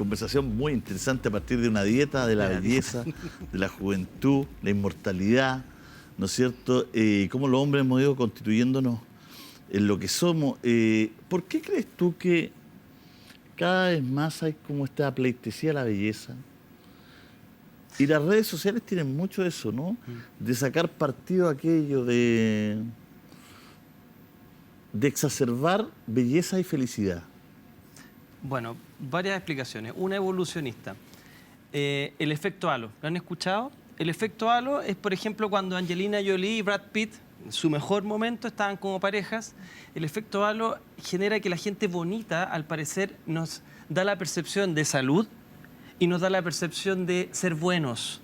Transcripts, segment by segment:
conversación muy interesante a partir de una dieta de la belleza, de la juventud, la inmortalidad, ¿no es cierto? Cómo los hombres hemos ido constituyéndonos en lo que somos. ¿Por qué crees tú que cada vez más hay como esta pleitesía a la belleza? Y las redes sociales tienen mucho de eso, ¿no? De sacar partido a aquello, de exacerbar belleza y felicidad. Bueno, varias explicaciones. Una evolucionista. El efecto halo. ¿Lo han escuchado? El efecto halo es, por ejemplo, cuando Angelina Jolie y Brad Pitt, en su mejor momento, estaban como parejas. El efecto halo genera que la gente bonita, al parecer, nos da la percepción de salud y nos da la percepción de ser buenos.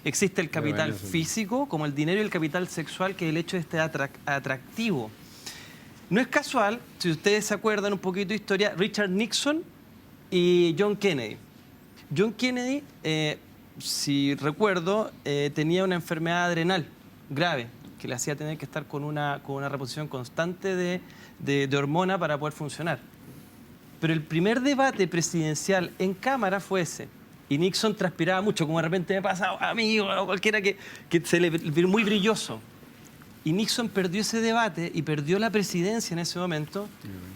Existe el capital físico, como el dinero, y el capital sexual, que es el hecho de estar atractivo. No es casual, si ustedes se acuerdan un poquito de historia, Richard Nixon y John Kennedy. John Kennedy, si recuerdo, tenía una enfermedad adrenal grave, que le hacía tener que estar con una reposición constante de hormona para poder funcionar. Pero el primer debate presidencial en Cámara fue ese. Y Nixon transpiraba mucho, como de repente me pasa a mí o a cualquiera que se le ve muy brilloso. Y Nixon perdió ese debate y perdió la presidencia en ese momento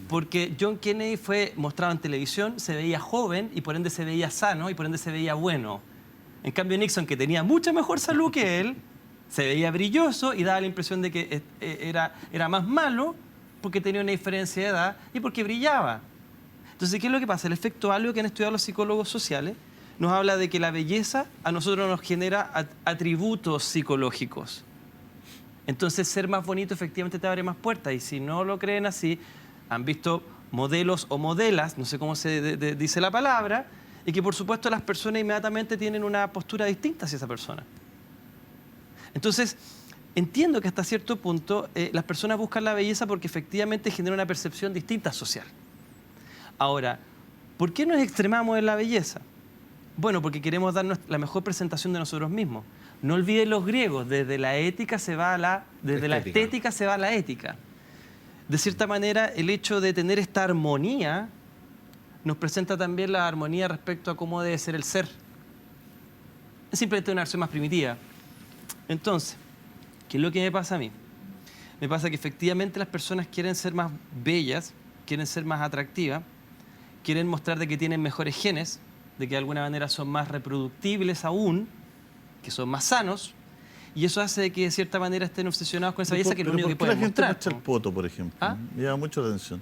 porque John Kennedy fue mostrado en televisión, se veía joven y por ende se veía sano y por ende se veía bueno. En cambio Nixon, que tenía mucha mejor salud que él, se veía brilloso y daba la impresión de que era más malo porque tenía una diferencia de edad y porque brillaba. Entonces, ¿qué es lo que pasa? El efecto halo que han estudiado los psicólogos sociales nos habla de que la belleza a nosotros nos genera atributos psicológicos. Entonces, ser más bonito efectivamente te abre más puertas. Y si no lo creen así, han visto modelos o modelas, no sé cómo se dice la palabra, y que por supuesto las personas inmediatamente tienen una postura distinta hacia esa persona. Entonces, entiendo que hasta cierto punto las personas buscan la belleza porque efectivamente genera una percepción distinta social. Ahora, ¿por qué nos extremamos en la belleza? Bueno, porque queremos darnos la mejor presentación de nosotros mismos. No olviden los griegos, desde la ética se va a la estética se va a la ética. De cierta manera, el hecho de tener esta armonía nos presenta también la armonía respecto a cómo debe ser el ser. Es simplemente una versión más primitiva. Entonces, ¿qué es lo que me pasa a mí? Me pasa que efectivamente las personas quieren ser más bellas, quieren ser más atractivas, quieren mostrar de que tienen mejores genes, de que de alguna manera son más reproductibles aún, que son más sanos, y eso hace de que de cierta manera estén obsesionados con esa belleza, que es lo único que pueden mostrar. ¿Por qué la gente muestra el poto, por ejemplo? ¿Ah? Me llama mucho la atención.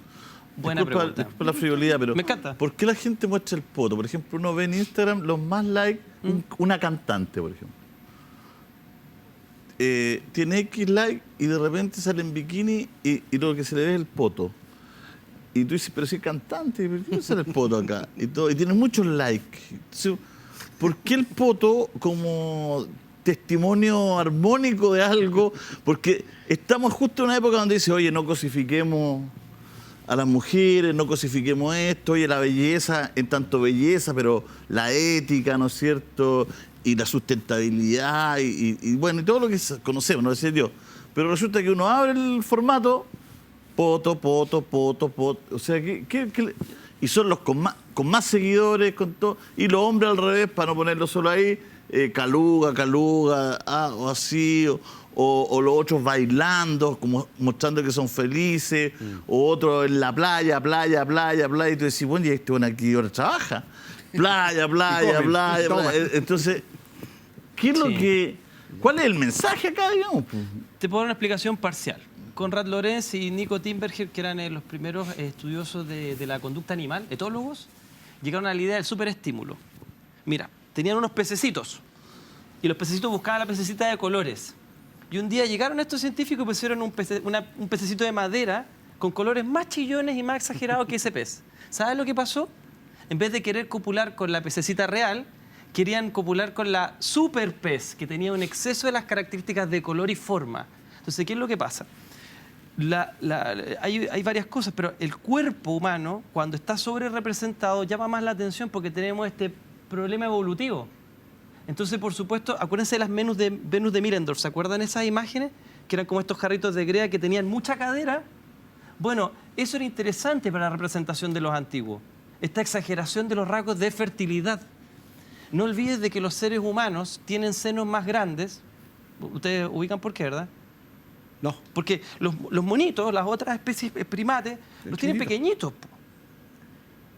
Buena pregunta. Disculpa la frivolidad, pero me encanta. ¿Por qué la gente muestra el poto? Por ejemplo, uno ve en Instagram los más likes, una cantante, por ejemplo. Tiene X like y de repente sale en bikini y lo que se le ve es el poto. Y tú dices, pero si es cantante, ¿por qué no sale el poto acá? Y tiene muchos likes. Entonces, ¿por qué el poto como testimonio armónico de algo? Porque estamos justo en una época donde dice, oye, no cosifiquemos a las mujeres, no cosifiquemos esto, oye, la belleza, en tanto belleza, pero la ética, ¿no es cierto? Y la sustentabilidad, y bueno, y todo lo que conocemos, ¿no? Decía yo. Pero resulta que uno abre el formato, poto, poto, poto, poto. O sea, y son los con más seguidores, con todo. Y los hombres al revés, para no ponerlo solo ahí, caluga, o así, o los otros bailando, como mostrando que son felices, o otros en la playa, y tú decís, bueno, y este bueno aquí ahora trabaja. Playa. Entonces, ¿qué es lo que... ¿Cuál es el mensaje acá, digamos? Te puedo dar una explicación parcial. Conrad Lorenz y Nico Timberger, que eran los primeros estudiosos de la conducta animal, etólogos, llegaron a la idea del superestímulo. Mira, tenían unos pececitos y los pececitos buscaban la pececita de colores. Y un día llegaron estos científicos y pusieron un pececito de madera con colores más chillones y más exagerados que ese pez. ¿Sabes lo que pasó? En vez de querer copular con la pececita real, querían copular con la super pez, que tenía un exceso de las características de color y forma. Entonces, ¿qué es lo que pasa? Hay varias cosas, pero el cuerpo humano, cuando está sobre representado, llama más la atención porque tenemos este problema evolutivo. Entonces, por supuesto, acuérdense de las Venus de Millendorf, ¿se acuerdan esas imágenes? Que eran como estos jarritos de greda que tenían mucha cadera. Bueno, eso era interesante para la representación de los antiguos. esta exageración de los rasgos de fertilidad. No olvides de que los seres humanos tienen senos más grandes. Ustedes ubican por qué, ¿verdad? No. Porque los monitos, las otras especies primates, los tienen pequeñitos.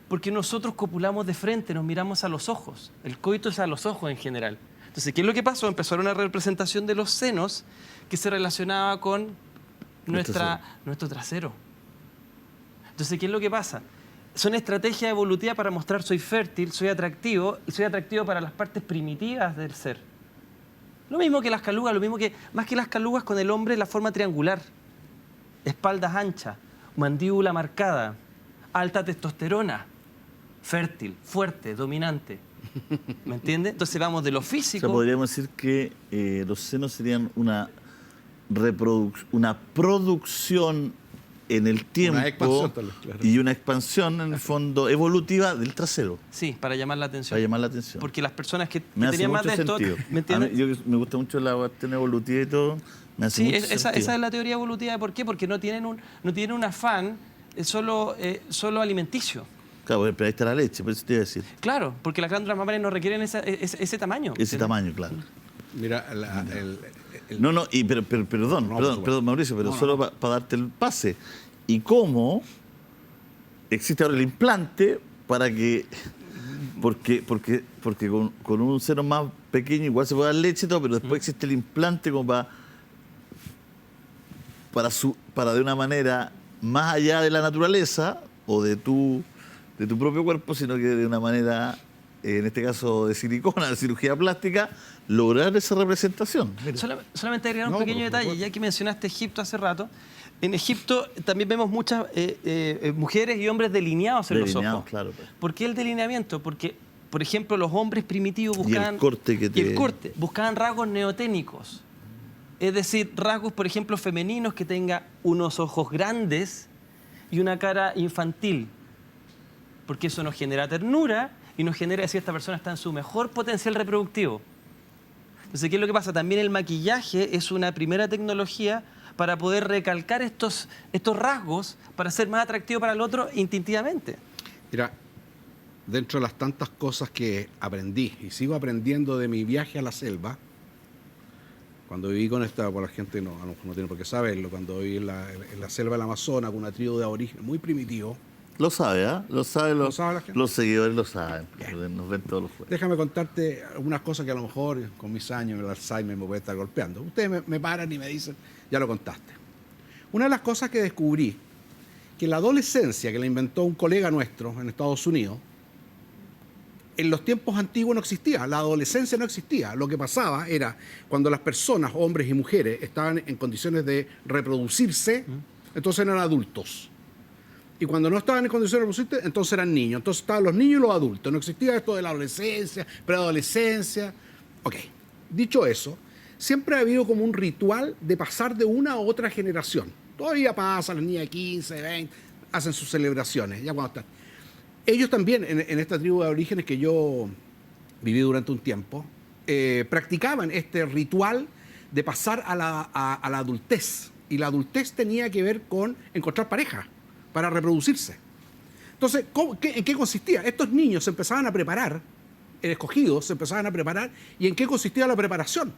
Porque nosotros copulamos de frente, nos miramos a los ojos. El coito es a los ojos en general. Entonces, ¿qué es lo que pasó? Empezó una representación de los senos que se relacionaba con nuestro trasero. Entonces, ¿qué es lo que pasa? Son estrategias evolutivas para mostrar soy fértil, soy atractivo, y soy atractivo para las partes primitivas del ser. Lo mismo que las calugas, lo mismo que, más que las calugas con el hombre, la forma triangular. Espaldas anchas, mandíbula marcada, alta testosterona, fértil, fuerte, dominante. ¿Me entiendes? Entonces vamos de lo O físico. sea, podríamos decir que los senos serían una producción en el tiempo expansión, tal vez, claro. y una expansión, en el fondo, evolutiva del trasero, Sí, para llamar la atención. para llamar la atención. Porque las personas que Me hace tenían más mucho de esto, sentido. ¿me entiendes? Me gusta mucho la cuestión evolutiva y todo. Me hace Sí, mucho esa sentido. es la teoría evolutiva. ¿Por qué? Porque no tienen un afán solo alimenticio. Claro, pero ahí está la leche, por eso te iba a decir. Claro, porque las glándulas mamarias no requieren ese tamaño. Ese ¿entiendes? tamaño, claro. Mira, No, perdón, Mauricio, pero solo para darte el pase. ¿Y cómo existe ahora el implante para que... Porque con un seno más pequeño igual se puede dar leche y todo, pero después existe el implante como para de una manera más allá de la naturaleza o de tu propio cuerpo, sino que de una manera, en este caso de silicona, de cirugía plástica, lograr esa representación. Solamente agregar un No, pequeño por detalle, supuesto. ya que mencionaste Egipto hace rato. En Egipto también vemos muchas mujeres y hombres delineados en los Delineado, ojos. claro, pues. ¿Por qué el delineamiento? Porque, por ejemplo, los hombres primitivos Y el buscaban... corte que y el corte, buscaban rasgos neoténicos. Es decir, rasgos, por ejemplo, femeninos que tengan unos ojos grandes y una cara infantil. Porque eso nos genera ternura y nos genera decir esta persona está en su mejor potencial reproductivo. Entonces, ¿qué es lo que pasa? También el maquillaje es una primera tecnología para poder recalcar estos rasgos para ser más atractivo para el otro instintivamente. Mira, dentro de las tantas cosas que aprendí y sigo aprendiendo de mi viaje a la selva, cuando viví con esta, por la gente no tiene por qué saberlo, cuando viví en la selva del Amazonas con una tribu de aborigen muy primitivo. Lo sabe, ¿ah? Lo sabe ¿Lo sabe la gente? los seguidores, lo saben. Nos ven todos los jueves. Déjame contarte algunas cosas que a lo mejor con mis años el Alzheimer me puede estar golpeando. Ustedes me paran y me dicen, ya lo contaste. Una de las cosas que descubrí, que la adolescencia que la inventó un colega nuestro en Estados Unidos, en los tiempos antiguos no existía, la adolescencia no existía. Lo que pasaba era cuando las personas, hombres y mujeres, estaban en condiciones de reproducirse, entonces eran adultos. Y cuando no estaban en condiciones de reproducirse, entonces eran niños. Entonces estaban los niños y los adultos. No existía esto de la adolescencia, preadolescencia. Ok, dicho eso, siempre ha habido como un ritual de pasar de una a otra generación. Todavía pasa, las niñas de 15, 20, hacen sus celebraciones, ya cuando están. Ellos también, en esta tribu de orígenes que yo viví durante un tiempo, practicaban este ritual de pasar a la adultez. Y la adultez tenía que ver con encontrar pareja para reproducirse. Entonces, ¿en qué consistía? Estos niños se empezaban a preparar, escogidos se empezaban a preparar, ¿y en qué consistía la preparación?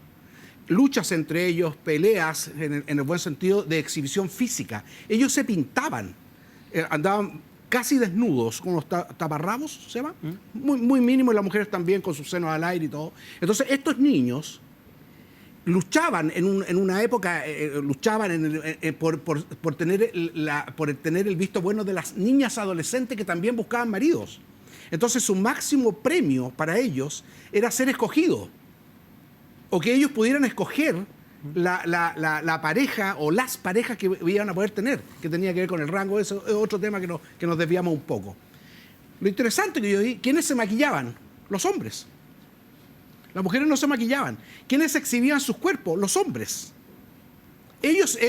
Luchas entre ellos, peleas, en el buen sentido, de exhibición física. Ellos se pintaban, andaban casi desnudos, con los taparrabos, ¿se llama? Muy, muy mínimo, y las mujeres también con sus senos al aire y todo. Entonces, estos niños luchaban en una época, luchaban por tener el visto bueno de las niñas adolescentes que también buscaban maridos. Entonces, su máximo premio para ellos era ser escogido, o que ellos pudieran escoger la pareja o las parejas que iban a poder tener, que tenía que ver con el rango. Eso es otro tema que nos desviamos un poco. Lo interesante que yo vi, ¿quiénes se maquillaban? Los hombres. Las mujeres no se maquillaban. ¿Quiénes exhibían sus cuerpos? Los hombres. Ellos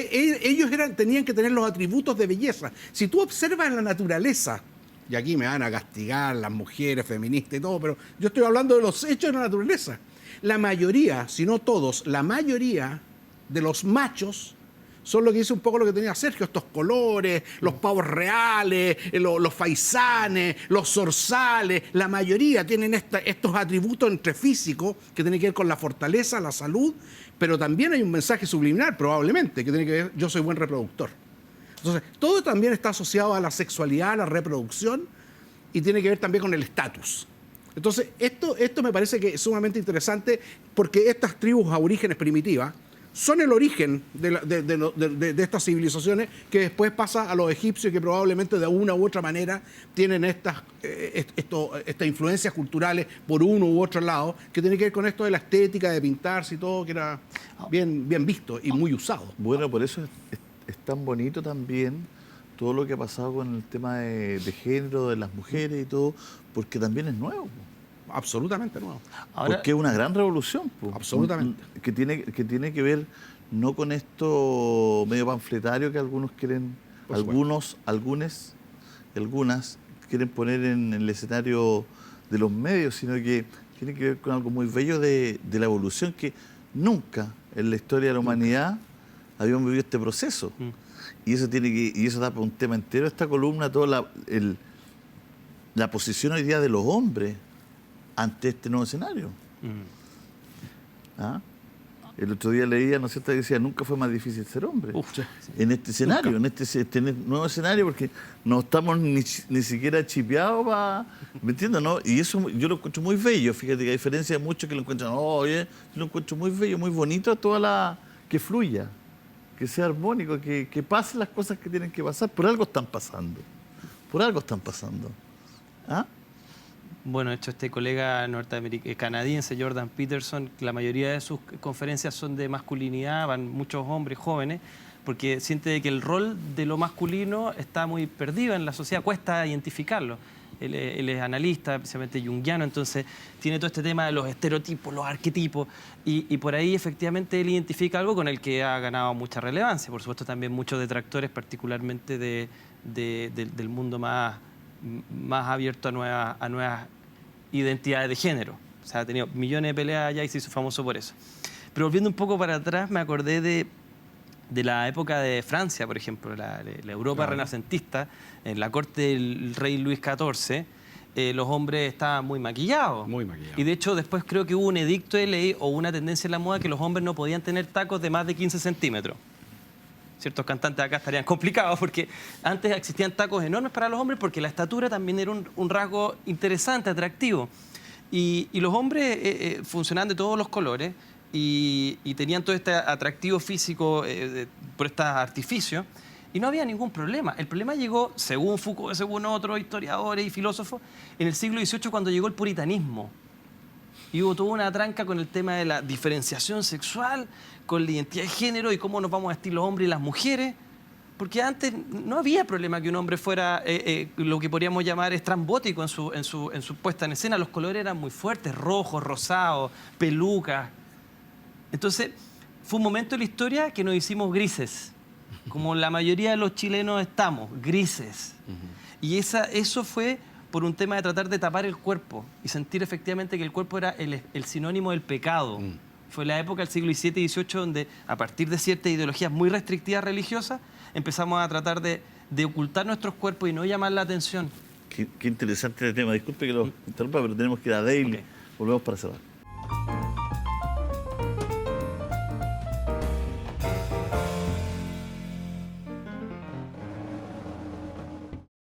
tenían que tener los atributos de belleza. Si tú observas en la naturaleza, y aquí me van a castigar las mujeres feministas y todo, pero yo estoy hablando de los hechos de la naturaleza. La mayoría, si no todos, la mayoría de los machos son lo que dice un poco lo que tenía Sergio, estos colores, los pavos reales, los faisanes, los zorzales, la mayoría tienen estos atributos entre físicos que tienen que ver con la fortaleza, la salud, pero también hay un mensaje subliminal probablemente que tiene que ver, yo soy buen reproductor. Entonces, todo también está asociado a la sexualidad, a la reproducción y tiene que ver también con el estatus. Entonces, esto me parece que es sumamente interesante porque estas tribus aborígenes primitivas son el origen de estas civilizaciones que después pasa a los egipcios que probablemente de una u otra manera tienen estas influencias culturales por uno u otro lado, que tiene que ver con esto de la estética, de pintarse y todo, que era bien visto y muy usado. Bueno, por eso es tan bonito también todo lo que ha pasado con el tema de género, de las mujeres y todo, porque también es nuevo. Absolutamente nuevo. Ahora, Porque es una gran revolución. Absolutamente. Que tiene que ver no con esto medio panfletario que algunos quieren, algunas quieren poner en el escenario de los medios, sino que tiene que ver con algo muy bello de la evolución, que nunca en la historia de la humanidad habíamos vivido este proceso. Y eso da para un tema entero esta columna, toda la posición hoy día de los hombres ante este nuevo escenario. ¿Ah? El otro día leía, ¿no es cierto?, que decía, nunca fue más difícil ser hombre. En este escenario, en este nuevo escenario, porque no estamos ni siquiera chipeados para... ¿Me entiendes? ¿No? Y eso yo lo encuentro muy bello, fíjate que a diferencia de muchos que lo encuentran, oye, yo lo encuentro muy bello, muy bonito, que fluya, que sea armónico, que pasen las cosas que tienen que pasar. Por algo están pasando. Por algo están pasando. ¿Ah? Bueno, de hecho, este colega canadiense, Jordan Peterson, la mayoría de sus conferencias son de masculinidad, van muchos hombres jóvenes, porque siente que el rol de lo masculino está muy perdido en la sociedad, cuesta identificarlo. Él es analista, especialmente junguiano, entonces tiene todo este tema de los estereotipos, los arquetipos, y por ahí efectivamente él identifica algo con el que ha ganado mucha relevancia. Por supuesto, también muchos detractores, particularmente del mundo más abierto a nuevas identidades de género. O sea, ha tenido millones de peleas allá y se hizo famoso por eso. Pero volviendo un poco para atrás, me acordé de la época de Francia, por ejemplo, la Europa renacentista, en la corte del rey Luis XIV, los hombres estaban muy maquillados. Muy maquillados. Y de hecho, después creo que hubo un edicto de ley o una tendencia en la moda que los hombres no podían tener tacos de más de 15 centímetros. Ciertos cantantes acá estarían complicados porque antes existían tacos enormes para los hombres porque la estatura también era un rasgo interesante, atractivo. Y los hombres funcionaban de todos los colores y tenían todo este atractivo físico por estos artificios y no había ningún problema. El problema llegó, según Foucault, según otros historiadores y filósofos, en el siglo XVIII cuando llegó el puritanismo. Y hubo toda una tranca con el tema de la diferenciación sexual, con la identidad de género y cómo nos vamos a vestir los hombres y las mujeres. Porque antes no había problema que un hombre fuera lo que podríamos llamar estrambótico en su puesta en escena. Los colores eran muy fuertes, rojos, rosados, pelucas. Entonces, fue un momento en la historia que nos hicimos grises, como la mayoría de los chilenos estamos, grises. Y eso fue por un tema de tratar de tapar el cuerpo y sentir efectivamente que el cuerpo era el sinónimo del pecado. Fue la época del siglo XVII y XVIII donde, a partir de ciertas ideologías muy restrictivas religiosas, empezamos a tratar de ocultar nuestros cuerpos y no llamar la atención. Qué interesante el tema. Disculpe que lo interrumpa, pero tenemos que ir a Daily. Okay. Volvemos para cerrar.